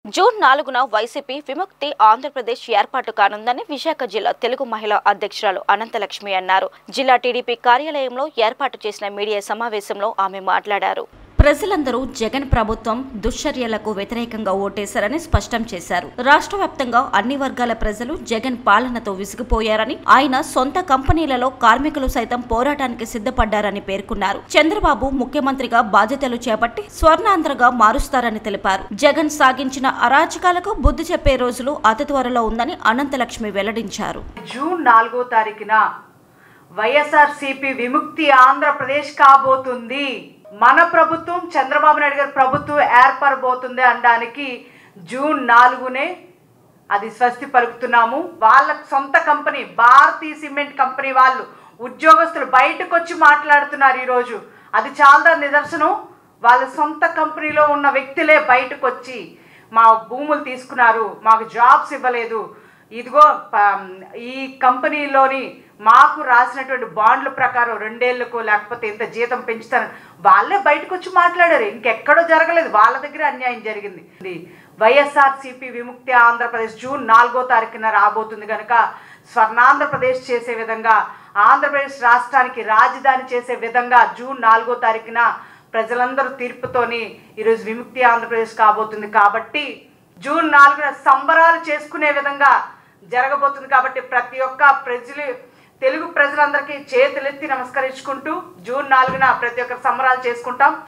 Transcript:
June 4న YCP విముక్తి ఆంధ్రప్రదేశ్ ఏర్పాటు కానుందని విశాఖ జిల్లా తెలుగు మహిళా అధ్యక్షురాలు అనంతలక్ష్మి అన్నారు. జిల్లా టీడీపీ కార్యాలయంలో ఏర్పాటు చేసిన మీడియా సమావేశంలో ఆమె మాట్లాడారు. ప్రజలందరూ జగన్ ప్రభుత్వం దుశ్చర్యలకు వ్యతిరేకంగా ఓటేశారని స్పష్టం చేశారు. రాష్ట్ర వ్యాప్తంగా అన్ని వర్గాల ప్రజలు జగన్ పాలనతో విసిగిపోయారని, ఆయన సొంత కంపెనీలలో కార్మికులు సైతం పోరాటానికి సిద్ధపడ్డారని పేర్కొన్నారు. చంద్రబాబు ముఖ్యమంత్రిగా బాధ్యతలు చేపట్టి స్వర్ణాంధ్రగా మారుస్తారని తెలిపారు. జగన్ సాగించిన అరాచకాలకు బుద్ధి చెప్పే రోజులు అతి త్వరలో ఉందని అనంతలక్ష్మి వెల్లడించారు. జూన్ 4వ తారీఖున వైఎస్ఆర్సీపీ విముక్తి ఆంధ్రప్రదేశ్ కాబోతుంది. మన ప్రభుత్వం చంద్రబాబు నాయుడు గారి ప్రభుత్వం ఏర్పడబోతుంది అనడానికి జూన్ 4నే అది స్వస్తి పలుకుతున్నాము. వాళ్ళ సొంత కంపెనీ భారతీయ సిమెంట్ కంపెనీ వాళ్ళు ఉద్యోగస్తులు బయటకు వచ్చి మాట్లాడుతున్నారు ఈరోజు. అది చాలా నిదర్శనం. వాళ్ళ సొంత కంపెనీలో ఉన్న వ్యక్తులే బయటకు వచ్చి మా భూములు తీసుకున్నారు, మాకు జాబ్స్ ఇవ్వలేదు, ఇదిగో ఈ కంపెనీలోని మాకు రాసినటువంటి బాండ్ల ప్రకారం 2 ఏళ్లకు లేకపోతే ఇంత జీతం పెంచుతాను వాళ్ళే బయటకు వచ్చి మాట్లాడారు. ఇంకెక్కడో జరగలేదు, వాళ్ళ దగ్గర అన్యాయం జరిగింది. వైఎస్ఆర్సీపీ విముక్తి ఆంధ్రప్రదేశ్ జూన్ 4వ తారీఖున రాబోతుంది కనుక స్వర్ణాంధ్రప్రదేశ్ చేసే విధంగా, ఆంధ్రప్రదేశ్ రాష్ట్రానికి రాజధాని చేసే విధంగా జూన్ 4వ తారీఖున ప్రజలందరూ తీర్పుతోని ఈరోజు విముక్తి ఆంధ్రప్రదేశ్ కాబోతుంది. కాబట్టి జూన్ 4న సంబరాలు చేసుకునే విధంగా జరగబోతుంది. కాబట్టి ప్రతి ఒక్క తెలుగు ప్రజలందరికీ చేతులెత్తి నమస్కరించుకుంటూ జూన్ 4న ప్రతి ఒక్క సంబరాలు చేసుకుంటాం.